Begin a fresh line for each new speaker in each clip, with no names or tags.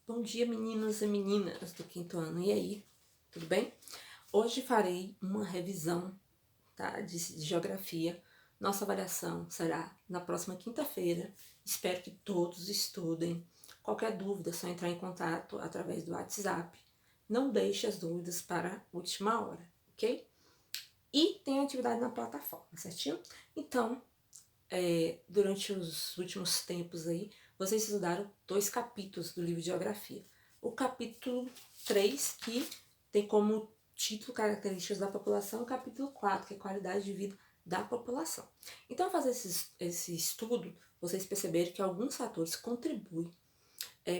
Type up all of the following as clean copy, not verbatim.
Bom dia, meninos e meninas do quinto ano. E aí, tudo bem? Hoje farei uma revisão, tá, de geografia. Nossa avaliação será na próxima quinta-feira. Espero que todos estudem. Qualquer dúvida é só entrar em contato através do WhatsApp. Não deixe as dúvidas para a última hora, ok? E tem atividade na plataforma, certinho? Então, durante os últimos tempos aí, vocês estudaram 2 capítulos do livro de Geografia. O capítulo 3, que tem como título Características da População, e o capítulo 4, que é Qualidade de Vida da População. Então, ao fazer esse estudo, vocês perceberam que alguns fatores contribuem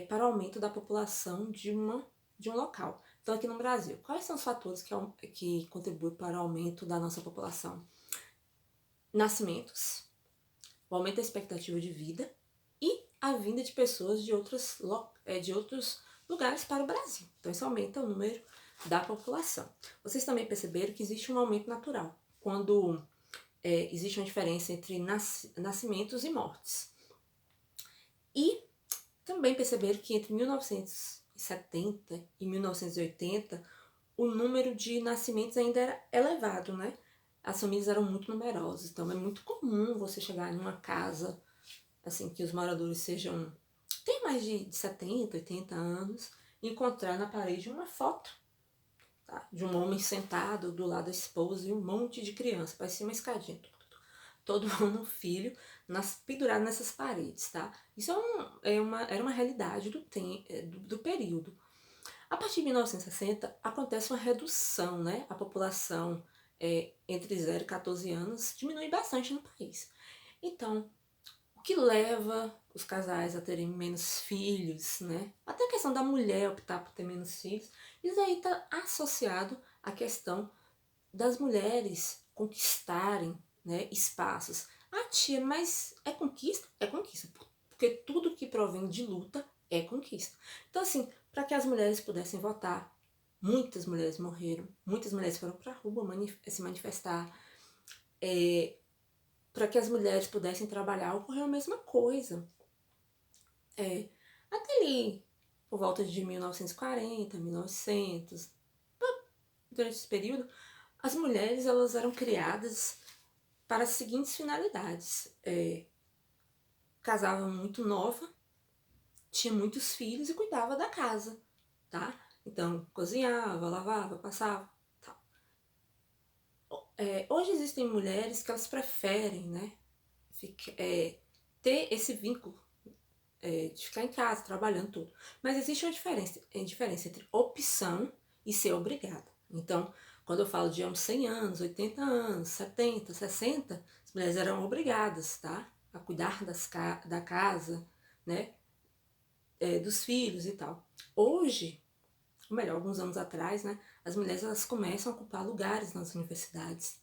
para o aumento da população de um local. Então, aqui no Brasil, quais são os fatores que contribuem para o aumento da nossa população? Nascimentos, o aumento da expectativa de vida e a vinda de pessoas de outros lugares para o Brasil. Então, isso aumenta o número da população. Vocês também perceberam que existe um aumento natural, quando existe uma diferença entre nascimentos e mortes. E também perceberam que entre 1970 e 1980, o número de nascimentos ainda era elevado, né? As famílias eram muito numerosas, então é muito comum você chegar em uma casa, assim, que os moradores tem mais de 70, 80 anos, e encontrar na parede uma foto, tá, de um homem sentado do lado da esposa e um monte de criança, parecia uma escadinha, todo mundo um filho, pendurado nessas paredes, tá? Isso era uma realidade do período. A partir de 1960, acontece uma redução, né? A população entre 0 e 14 anos diminui bastante no país. Então, o que leva os casais a terem menos filhos, né? Até a questão da mulher optar por ter menos filhos, isso aí está associado à questão das mulheres conquistarem, né, espaços. Ah, tia, mas é conquista? É conquista, porque tudo que provém de luta é conquista. Então, assim, para que as mulheres pudessem votar, muitas mulheres morreram, muitas mulheres foram para a rua se manifestar. Para que as mulheres pudessem trabalhar, ocorreu a mesma coisa. Até ali, por volta de 1940, 1900, durante esse período, as mulheres elas eram criadas para as seguintes finalidades. Casava muito nova, tinha muitos filhos e cuidava da casa, tá? Então, cozinhava, lavava, passava, tal. Hoje existem mulheres que elas preferem, né, ter esse vínculo de ficar em casa, trabalhando tudo. Mas existe uma diferença entre opção e ser obrigada. Então, quando eu falo de uns 100 anos, 80 anos, 70, 60, as mulheres eram obrigadas, tá? A cuidar da casa, né? Dos filhos e tal. Hoje, ou melhor, alguns anos atrás, né? As mulheres elas começam a ocupar lugares nas universidades.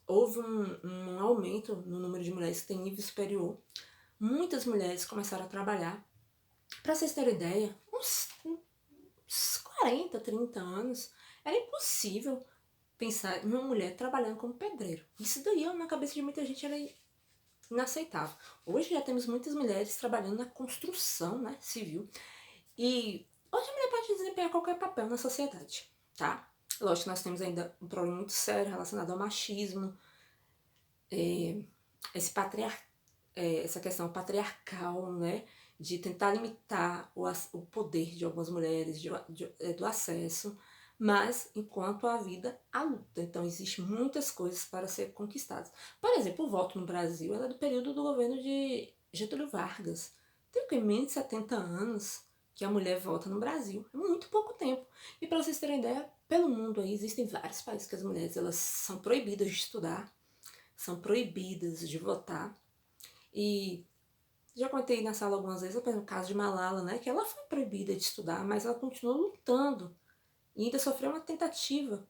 Houve um aumento no número de mulheres que têm nível superior. Muitas mulheres começaram a trabalhar. Para vocês terem ideia, uns 40, 30 anos, era impossível pensar em uma mulher trabalhando como pedreiro. Isso daí, na cabeça de muita gente, era inaceitável. Hoje já temos muitas mulheres trabalhando na construção, né, civil. E hoje a mulher pode desempenhar qualquer papel na sociedade, tá? Lógico que nós temos ainda um problema muito sério relacionado ao machismo, essa questão patriarcal, né, de tentar limitar o poder de algumas mulheres, do acesso, mas enquanto a vida, a luta. Então, existem muitas coisas para ser conquistadas. Por exemplo, o voto no Brasil ela é do período do governo de Getúlio Vargas. Tem o que, menos de 70 anos que a mulher vota no Brasil. É muito pouco tempo. E para vocês terem ideia, pelo mundo aí existem vários países que as mulheres elas são proibidas de estudar, são proibidas de votar. E já contei na sala algumas vezes, por exemplo, o caso de Malala, né, que ela foi proibida de estudar, mas ela continuou lutando e ainda sofreu uma tentativa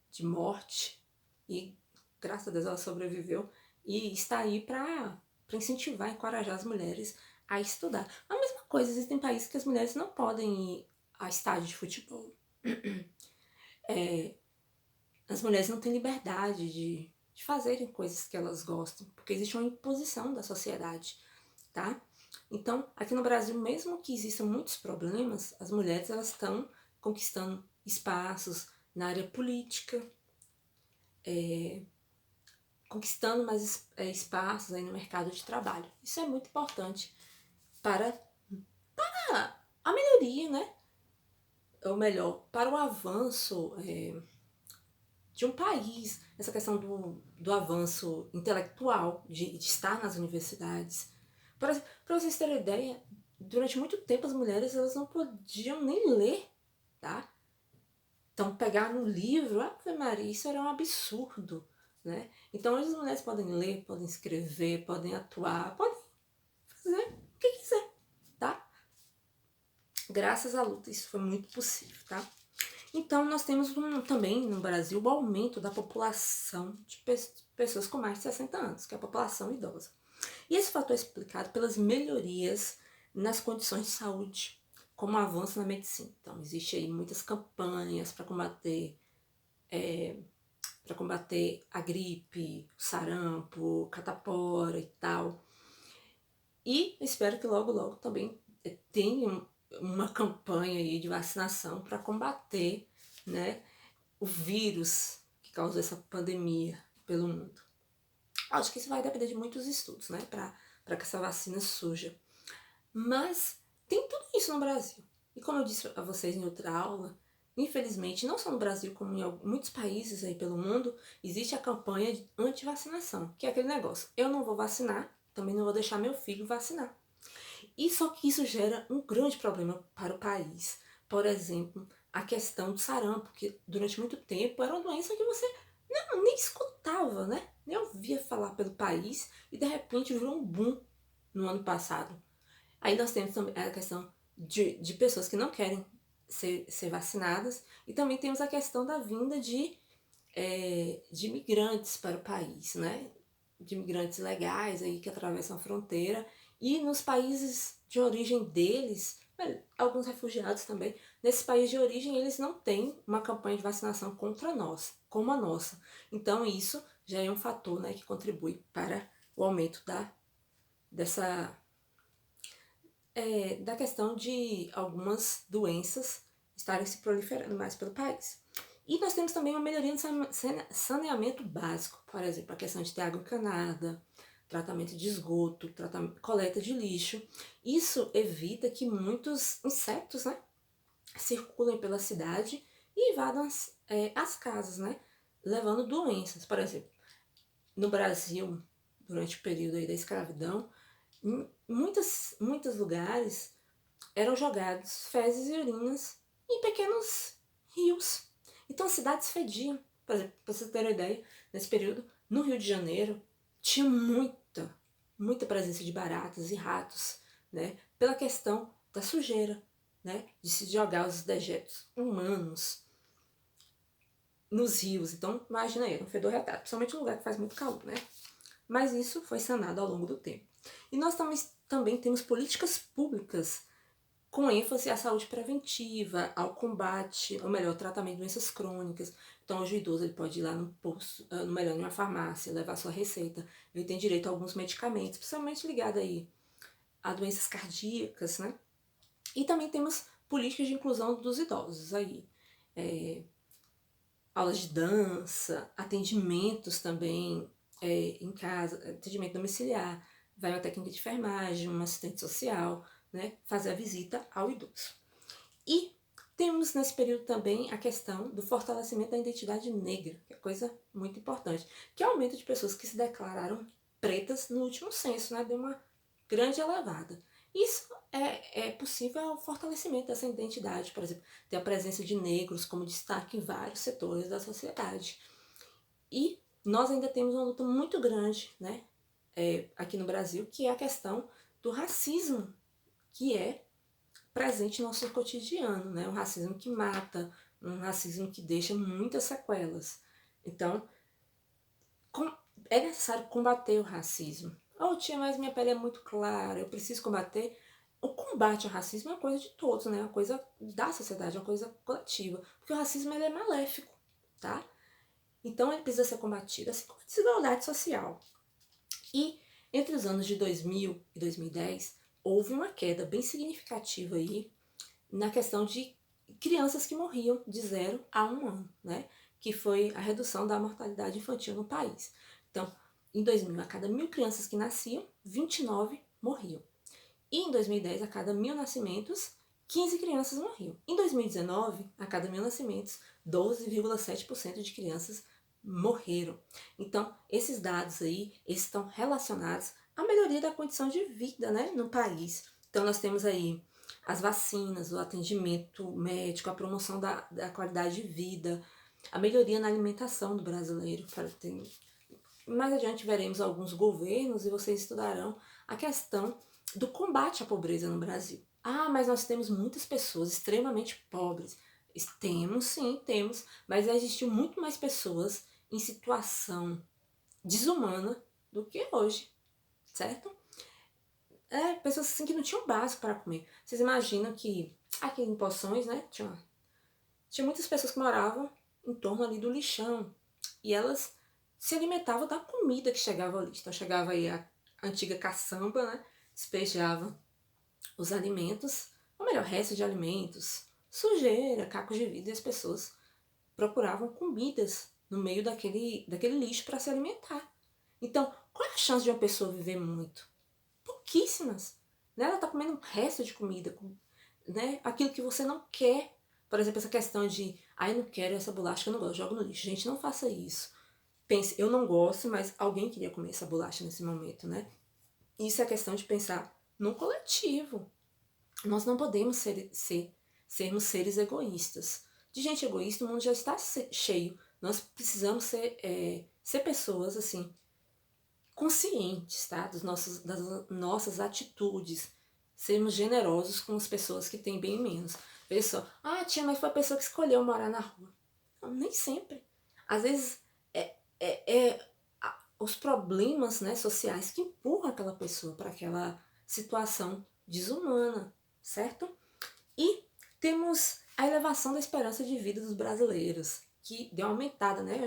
de morte e graças a Deus ela sobreviveu e está aí para incentivar, encorajar as mulheres a estudar. A mesma coisa, existem países que as mulheres não podem ir a estádio de futebol. As mulheres não têm liberdade de fazerem coisas que elas gostam, porque existe uma imposição da sociedade, tá? Então, aqui no Brasil, mesmo que existam muitos problemas, as mulheres elas estão conquistando espaços na área política, conquistando mais espaços aí no mercado de trabalho. Isso é muito importante para a melhoria, né? Ou melhor, para o avanço de um país, essa questão do avanço intelectual, de estar nas universidades. Para vocês terem ideia, durante muito tempo as mulheres elas não podiam nem ler, tá? Então pegar no livro, Ave Maria, isso era um absurdo, né? Então hoje as mulheres podem ler, podem escrever, podem atuar, podem fazer o que quiser, tá? Graças à luta isso foi muito possível, tá? Então, nós temos também no Brasil o aumento da população de pessoas com mais de 60 anos, que é a população idosa. E esse fator é explicado pelas melhorias nas condições de saúde, como o avanço na medicina. Então, existe aí muitas campanhas para combater a gripe, o sarampo, catapora e tal. E espero que logo, logo também tenha uma campanha aí de vacinação para combater, né, o vírus que causou essa pandemia pelo mundo. Acho que isso vai depender de muitos estudos, né, para que essa vacina surja. Mas tem tudo isso no Brasil. E como eu disse a vocês em outra aula, infelizmente, não só no Brasil, como em muitos países aí pelo mundo, existe a campanha de antivacinação, que é aquele negócio, eu não vou vacinar, também não vou deixar meu filho vacinar. E só que isso gera um grande problema para o país. Por exemplo, a questão do sarampo, que durante muito tempo era uma doença que você nem escutava, né? Nem ouvia falar pelo país e de repente virou um boom no ano passado. Aí nós temos também a questão de pessoas que não querem ser vacinadas e também temos a questão da vinda de imigrantes para o país, né? De imigrantes legais aí que atravessam a fronteira e nos países de origem deles, alguns refugiados também, nesse país de origem eles não têm uma campanha de vacinação contra nós, como a nossa. Então isso já é um fator, né, que contribui para o aumento dessa da questão de algumas doenças estarem se proliferando mais pelo país. E nós temos também uma melhoria no saneamento básico, por exemplo, a questão de ter água encanada, tratamento de esgoto, coleta de lixo. Isso evita que muitos insetos, né, circulem pela cidade e invadam as casas, né, levando doenças. Por exemplo, no Brasil, durante o período aí da escravidão, em muitos lugares eram jogados fezes e urinas em pequenos rios. Então as cidades fediam. Por exemplo, para vocês terem uma ideia, nesse período, no Rio de Janeiro, tinha muita presença de baratas e ratos, né? Pela questão da sujeira, né? De se jogar os dejetos humanos nos rios. Então, imagina aí, um fedor retado, principalmente em um lugar que faz muito calor, né? Mas isso foi sanado ao longo do tempo. E nós também temos políticas públicas com ênfase à saúde preventiva, ao combate, ou melhor, ao tratamento de doenças crônicas. Então, hoje o idoso ele pode ir lá no posto, melhor, numa farmácia, levar sua receita. Ele tem direito a alguns medicamentos, principalmente ligado aí a doenças cardíacas, né? E também temos políticas de inclusão dos idosos aí. Aulas de dança, atendimentos também em casa, atendimento domiciliar, vai uma técnica de enfermagem, uma assistente social, né, fazer a visita ao idoso. E temos nesse período também a questão do fortalecimento da identidade negra, que é coisa muito importante, que é o aumento de pessoas que se declararam pretas no último censo, né, deu uma grande elevada. Isso é possível ao fortalecimento dessa identidade, por exemplo, ter a presença de negros como destaque em vários setores da sociedade. E nós ainda temos uma luta muito grande, né, aqui no Brasil, que é a questão do racismo, que é presente no nosso cotidiano, né? Um racismo que mata, um racismo que deixa muitas sequelas. Então, é necessário combater o racismo. Oh, tia, mas minha pele é muito clara, eu preciso combater. O combate ao racismo é uma coisa de todos, né? É uma coisa da sociedade, é uma coisa coletiva. Porque o racismo ele é maléfico, tá? Então ele precisa ser combatido, assim como a desigualdade social. E entre os anos de 2000 e 2010, houve uma queda bem significativa aí na questão de crianças que morriam de 0 a 1 ano, né? Que foi a redução da mortalidade infantil no país. Então, em 2000, a cada 1.000 crianças que nasciam, 29 morriam. E em 2010, a cada 1.000 nascimentos, 15 crianças morriam. Em 2019, a cada 1.000 nascimentos, 12,7% de crianças morreram. Então, esses dados aí estão relacionados à melhoria da condição de vida, né, no país. Então, nós temos aí as vacinas, o atendimento médico, a promoção da qualidade de vida, a melhoria na alimentação do brasileiro. Mais adiante veremos alguns governos e vocês estudarão a questão do combate à pobreza no Brasil. Ah, mas nós temos muitas pessoas extremamente pobres. Temos, sim, temos, mas existiu muito mais pessoas em situação desumana do que hoje, certo? Pessoas assim que não tinham básico para comer. Vocês imaginam que aqui em Poções, né, tinha muitas pessoas que moravam em torno ali do lixão e elas se alimentavam da comida que chegava ali. Então chegava aí a antiga caçamba, né, despejava os alimentos, ou melhor, restos de alimentos, sujeira, cacos de vidro, e as pessoas procuravam comidas no meio daquele lixo para se alimentar. Então, qual é a chance de uma pessoa viver muito? Pouquíssimas. Né? Ela está comendo um resto de comida, né? Aquilo que você não quer. Por exemplo, essa questão de, eu não quero essa bolacha que eu não gosto, jogo no lixo. Gente, não faça isso. Pense, eu não gosto, mas alguém queria comer essa bolacha nesse momento, né? Isso é questão de pensar no coletivo. Nós não podemos sermos seres egoístas. De gente egoísta, o mundo já está cheio. Nós precisamos ser pessoas, assim, conscientes, tá? Das nossas atitudes. Sermos generosos com as pessoas que têm bem menos. Veja só, tia, mas foi a pessoa que escolheu morar na rua. Não, nem sempre. Às vezes, os problemas, né, sociais que empurram aquela pessoa para aquela situação desumana, certo? E temos a elevação da esperança de vida dos brasileiros, que deu uma aumentada, né?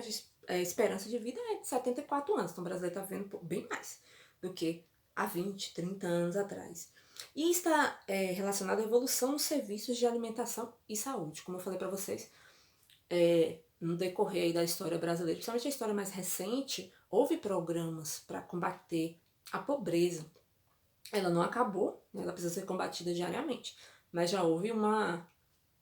A esperança de vida é de 74 anos, então o brasileiro está vivendo bem mais do que há 20, 30 anos atrás. E está relacionado à evolução nos serviços de alimentação e saúde. Como eu falei para vocês, no decorrer aí da história brasileira, principalmente a história mais recente, houve programas para combater a pobreza. Ela não acabou, né? Ela precisa ser combatida diariamente, mas já houve uma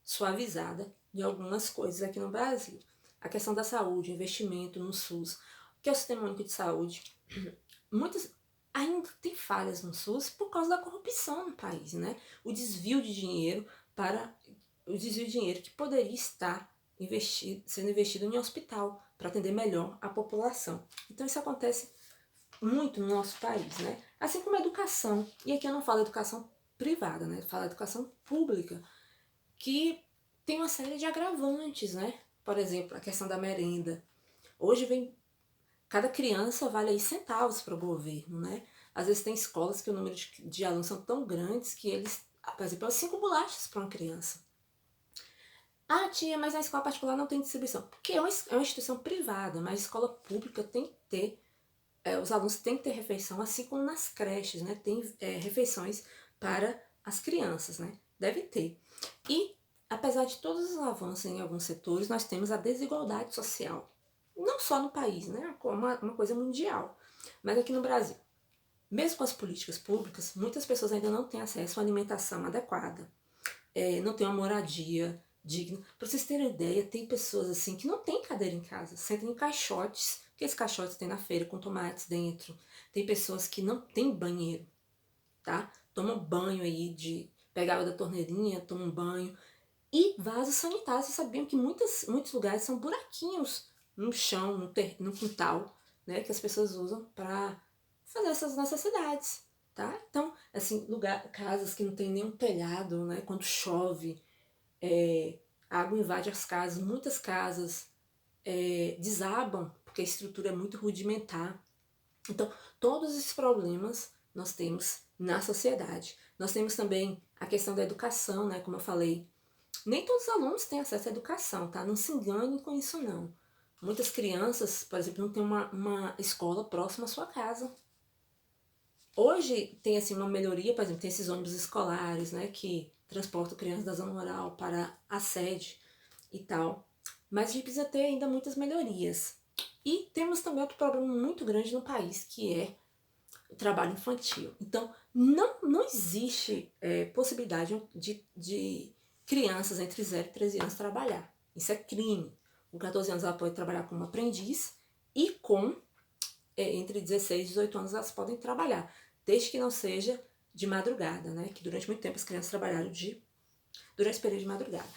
suavizada de algumas coisas aqui no Brasil. A questão da saúde, investimento no SUS, que é o Sistema Único de Saúde. Muitas ainda tem falhas no SUS por causa da corrupção no país, né? O desvio de dinheiro que poderia estar sendo investido em hospital para atender melhor a população. Então isso acontece muito no nosso país, né? Assim como a educação. E aqui eu não falo educação privada, né? Eu falo educação pública, que tem uma série de agravantes, né? Por exemplo, a questão da merenda. Hoje cada criança vale aí centavos para o governo, né? Às vezes tem escolas que o número de alunos são tão grandes que eles, por exemplo, 5 bolachas para uma criança. Tia, mas na escola particular não tem distribuição. Porque é uma instituição privada, mas a escola pública tem que ter, os alunos têm que ter refeição, assim como nas creches, né? Tem refeições para as crianças, né? Deve ter. E, apesar de todos os avanços em alguns setores, nós temos a desigualdade social. Não só no país, né? Uma coisa mundial. Mas aqui no Brasil. Mesmo com as políticas públicas, muitas pessoas ainda não têm acesso à alimentação adequada. Não tem uma moradia digna. Para vocês terem ideia, tem pessoas assim que não tem cadeira em casa, sentem em caixotes, que esses caixotes tem na feira com tomates dentro. Tem pessoas que não têm banheiro, tá? Tomam banho aí pegar água da torneirinha, tomam banho. E vasos sanitários, vocês sabiam que muitos lugares são buraquinhos no chão, no quintal, né? Que as pessoas usam para fazer essas necessidades, tá? Então, assim, casas que não tem nenhum telhado, né? Quando chove, a água invade as casas, muitas casas desabam, porque a estrutura é muito rudimentar. Então, todos esses problemas nós temos na sociedade. Nós temos também a questão da educação, né? Como eu falei, nem todos os alunos têm acesso à educação, tá? Não se enganem com isso, não. Muitas crianças, por exemplo, não têm uma escola próxima à sua casa. Hoje tem assim uma melhoria, por exemplo, tem esses ônibus escolares, né, que transportam crianças da zona rural para a sede e tal. Mas a gente precisa ter ainda muitas melhorias. E temos também outro problema muito grande no país, que é o trabalho infantil. Então, não existe possibilidade de crianças entre 0 e 13 anos trabalhar. Isso é crime. Com 14 anos ela pode trabalhar como aprendiz e com entre 16 e 18 anos elas podem trabalhar, desde que não seja de madrugada, né? Que durante muito tempo as crianças trabalharam durante esse período de madrugada.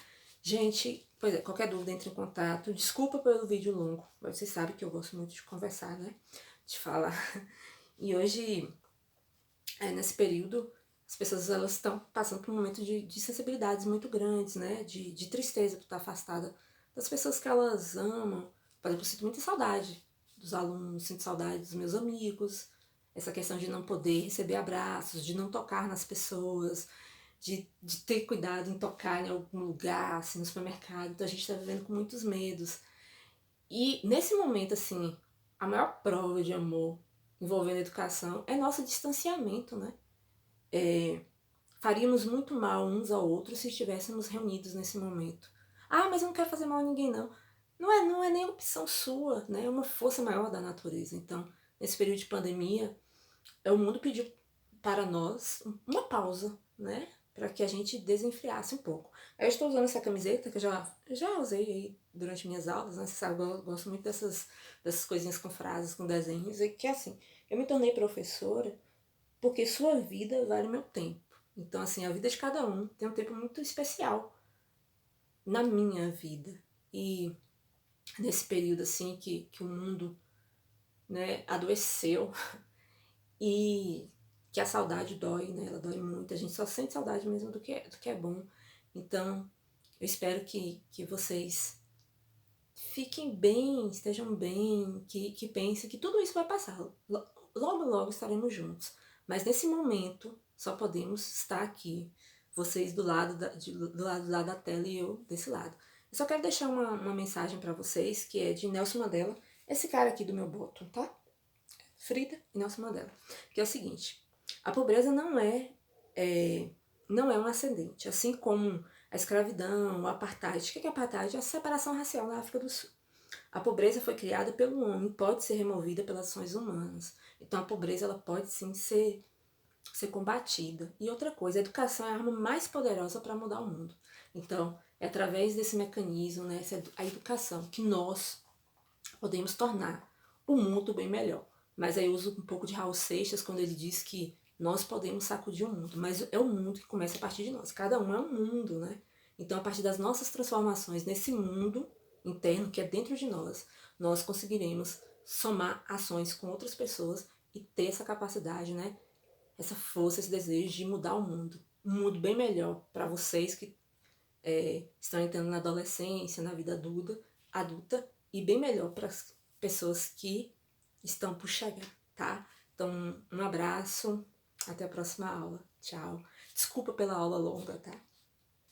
Gente, pois é, qualquer dúvida entre em contato. Desculpa pelo vídeo longo, mas vocês sabem que eu gosto muito de conversar, né? De falar. E hoje, nesse período, as pessoas elas estão passando por um momento de sensibilidades muito grandes, né? De tristeza por estar afastada das pessoas que elas amam. Por exemplo, eu sinto muita saudade dos alunos, sinto saudade dos meus amigos. Essa questão de não poder receber abraços, de não tocar nas pessoas, de ter cuidado em tocar em algum lugar, assim, no supermercado. Então a gente está vivendo com muitos medos. E nesse momento, assim, a maior prova de amor envolvendo a educação é nosso distanciamento, né? Faríamos muito mal uns ao outros se estivéssemos reunidos nesse momento. Ah, mas eu não quero fazer mal a ninguém, não. Não é nem opção sua, né? É uma força maior da natureza. Então, nesse período de pandemia, o mundo pediu para nós uma pausa, né? Para que a gente desenfreasse um pouco. Eu estou usando essa camiseta que eu já usei aí durante minhas aulas, né? Você sabe, eu gosto muito dessas coisinhas com frases, com desenhos, e que assim, eu me tornei professora porque sua vida vale meu tempo. Então, assim, a vida de cada um tem um tempo muito especial na minha vida. E nesse período, assim, que o mundo, né, adoeceu e que a saudade dói, né? Ela dói muito. A gente só sente saudade mesmo do que é bom. Então, eu espero que vocês fiquem bem, estejam bem, que pensem que tudo isso vai passar. Logo, logo estaremos juntos. Mas nesse momento, só podemos estar aqui. Vocês do lado lá da tela e eu desse lado. Eu só quero deixar uma mensagem para vocês, que é de Nelson Mandela. Esse cara aqui do meu bottom, tá? Frida e Nelson Mandela. Que é o seguinte, a pobreza não é um ascendente, assim como a escravidão, o apartheid. O que é apartheid? É a separação racial na África do Sul. A pobreza foi criada pelo homem, pode ser removida pelas ações humanas. Então a pobreza ela pode sim ser combatida. E outra coisa, a educação é a arma mais poderosa para mudar o mundo. Então, é através desse mecanismo, né, a educação, que nós podemos tornar o mundo bem melhor. Mas aí eu uso um pouco de Raul Seixas quando ele diz que nós podemos sacudir o mundo, mas é o mundo que começa a partir de nós. Cada um é um mundo, né? Então, a partir das nossas transformações nesse mundo interno que é dentro de nós, nós conseguiremos somar ações com outras pessoas e ter essa capacidade, né? Essa força, esse desejo de mudar o mundo. Um mundo bem melhor para vocês que estão entrando na adolescência, na vida adulta e bem melhor para as pessoas que estão por chegar, tá? Então, um abraço, até a próxima aula. Tchau. Desculpa pela aula longa, tá?